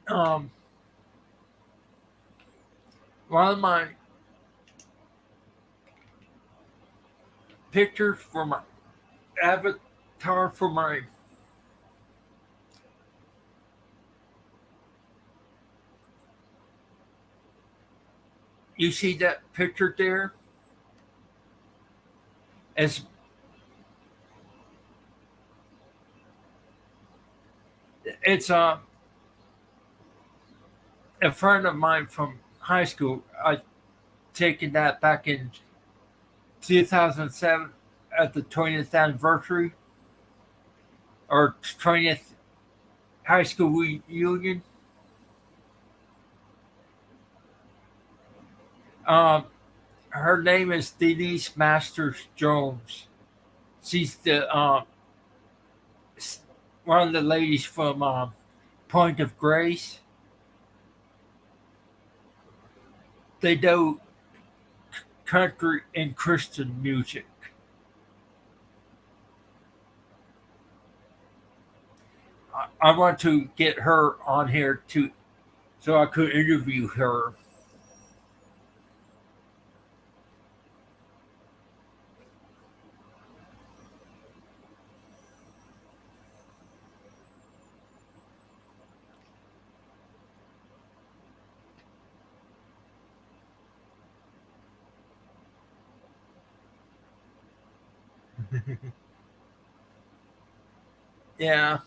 Um, one of my pictures for my avatar for my you see that picture there? As it's a friend of mine from high school. I taken that back in 2007 at the 20th anniversary or 20th high school reunion. Um, Her name is Denise Masters Jones. She's the one of the ladies from Point of Grace. They do country and Christian music. I want to get her on here to so I could interview her. Yeah,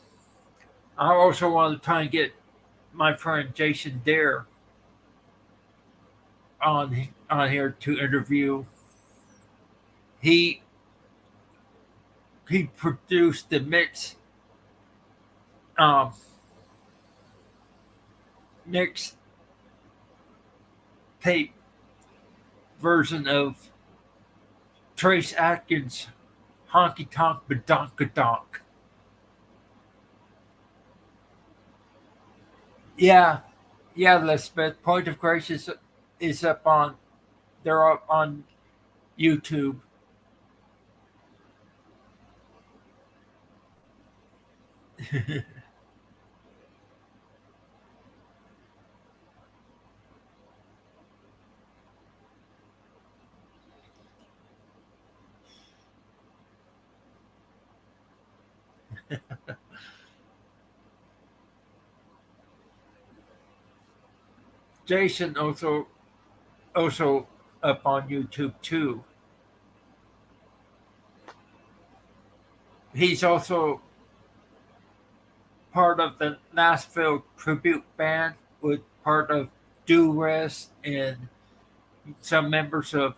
I also want to try and get my friend Jason Dare on here to interview. He he produced the um, mix tape version of Trace Atkins' "Honky Tonk Badonkadonk." Yeah, yeah, Elizabeth. Point of Grace is up on. They're up on YouTube. Jason also up on YouTube too. He's also part of the Nashville tribute band with part of Do Rest and some members of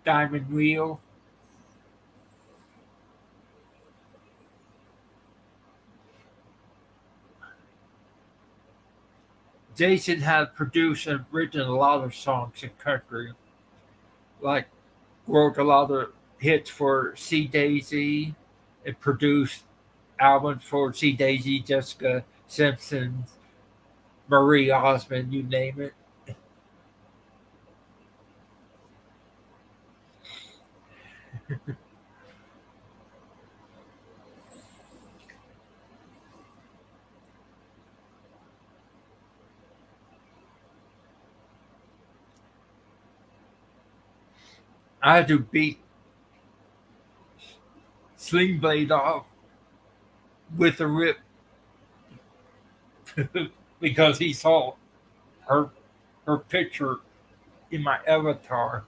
Diamond Wheel. Jason had produced and written a lot of songs in country, like wrote a lot of hits for C Daisy and produced albums for C Daisy, Jessica Simpson, Marie Osmond, you name it. I had to beat Sling Blade off with a rip because he saw her her picture in my avatar.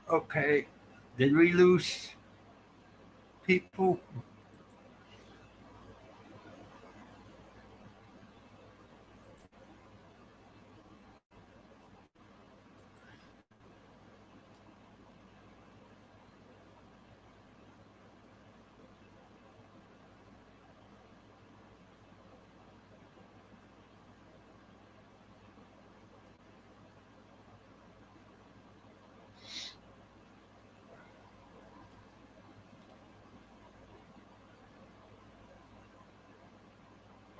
Okay, did we lose people?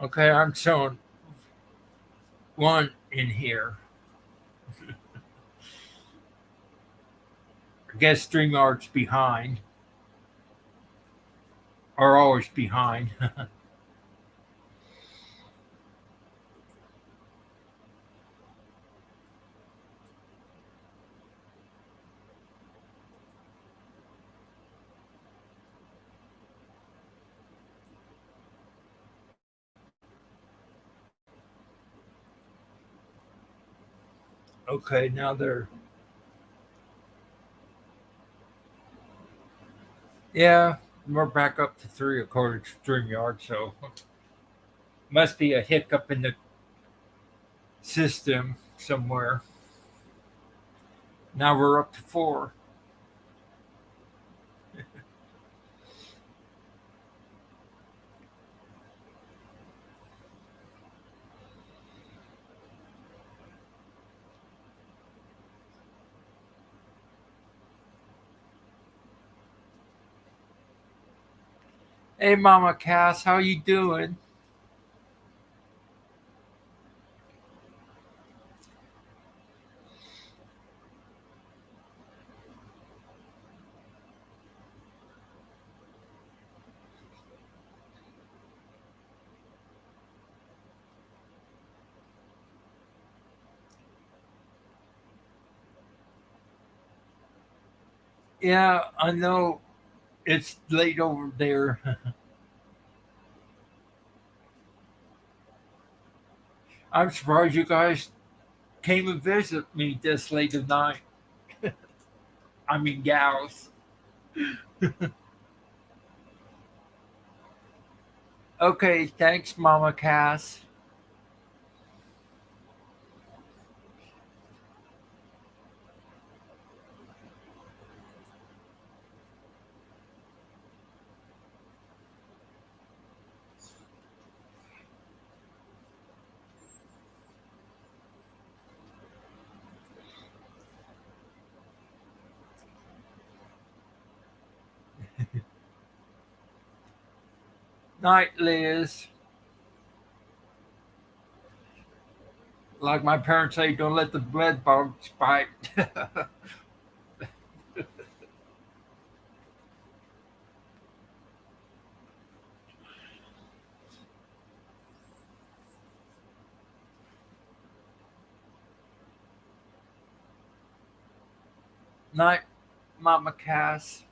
Okay, I'm showing one in here. I guess StreamYard's behind, or always behind. Okay, now they're, yeah, we're back up to three according to StreamYard, so must be a hiccup in the system somewhere. Now we're up to four. Hey, Mama Cass, how you doing? Yeah, I know it's late over there. I'm surprised you guys came and visit me this late of night. I mean, gals. Okay, thanks, Mama Cass. Night, Liz. Like my parents say, don't let the blood bugs bite. Night, Mama Cass.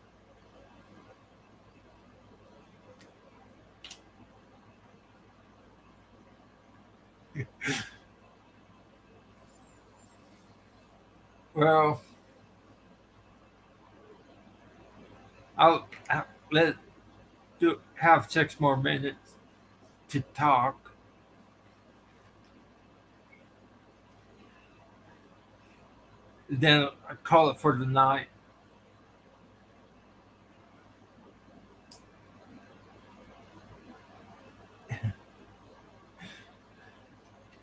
Well, I'll let do have 6 more minutes to talk. Then I call it for the night.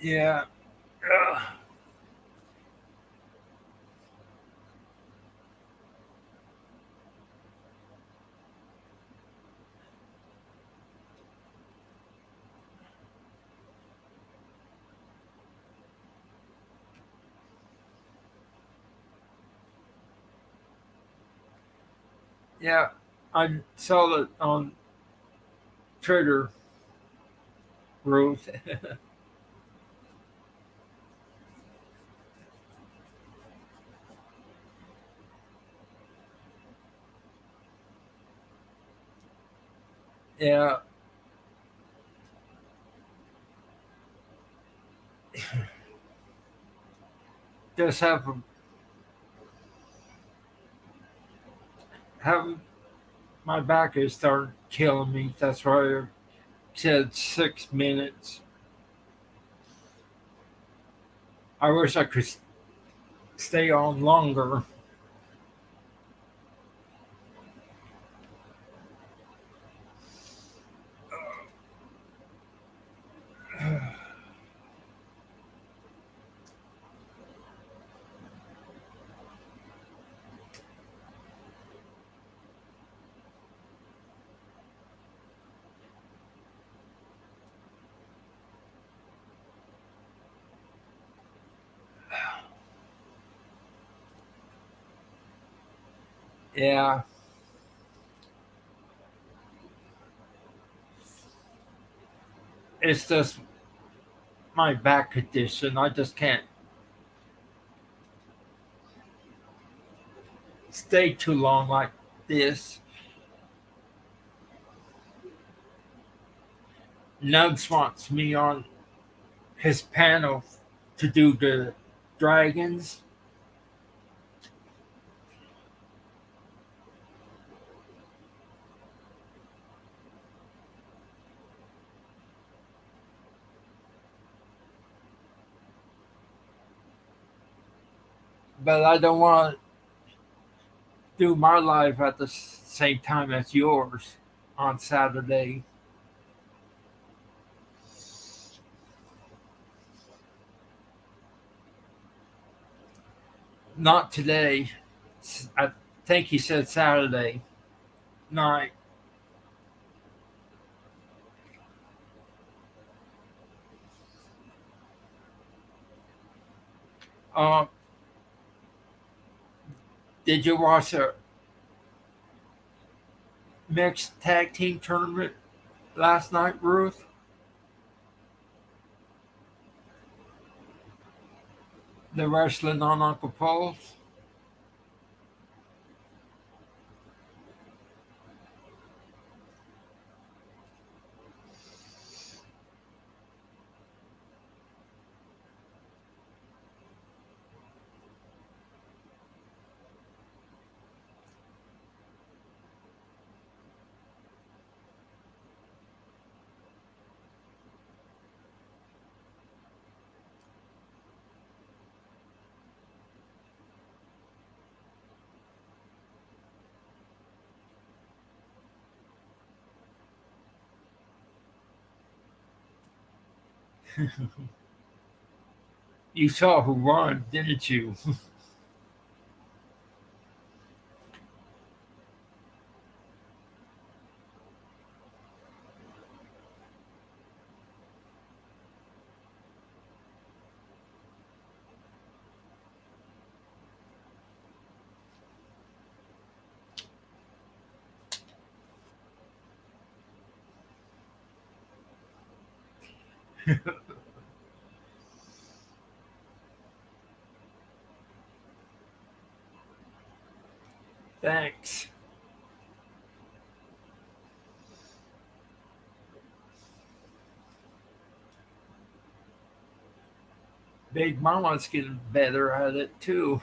Yeah, ugh. Yeah. I saw it on Twitter, Ruth. Yeah, just have my back is starting killing me. That's why I said 6 minutes. I wish I could stay on longer. Yeah, it's just my back condition. I just can't stay too long like this. Nugs wants me on his panel to do the dragons. But I don't want to do my live at the same time as yours on Saturday. Not today. I think he said Saturday night. Uh, did you watch a mixed tag team tournament last night, Ruth? The wrestling on Uncle Paul's? You saw who won, didn't you? Thanks. Big Mama's getting better at it too.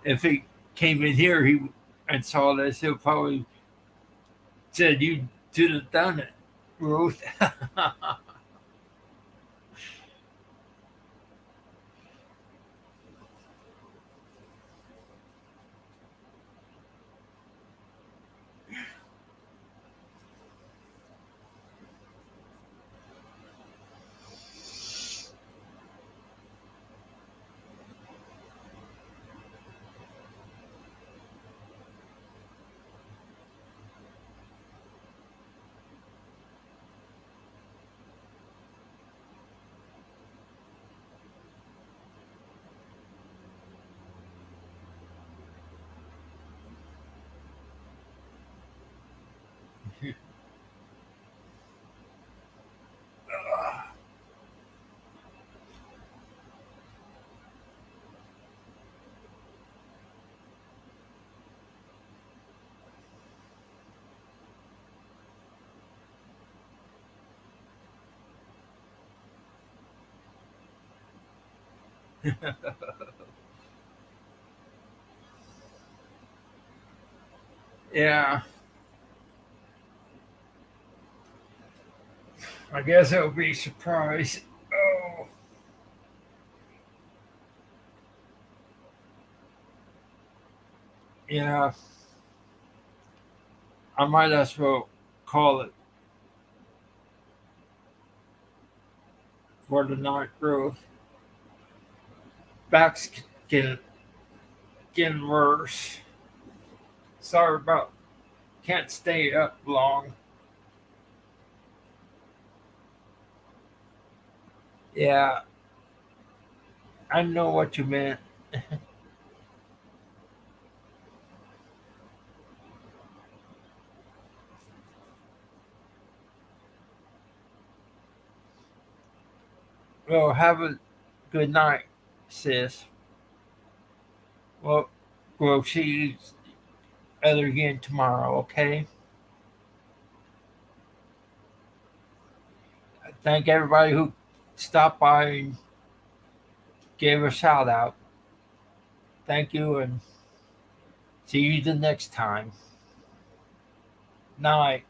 If he came in here he and saw this, he'll probably said you should have done it, Ruth. Yeah, I guess it'll be a surprise. Oh, yeah. I might as well call it for the night, bro. Back's getting getting worse. Sorry about can't stay up long. Yeah, I know what you meant. Well, have a good night, sis. Well, we'll see you other again tomorrow, okay? Thank everybody who stopped by and gave a shout out. Thank you and see you the next time. Night.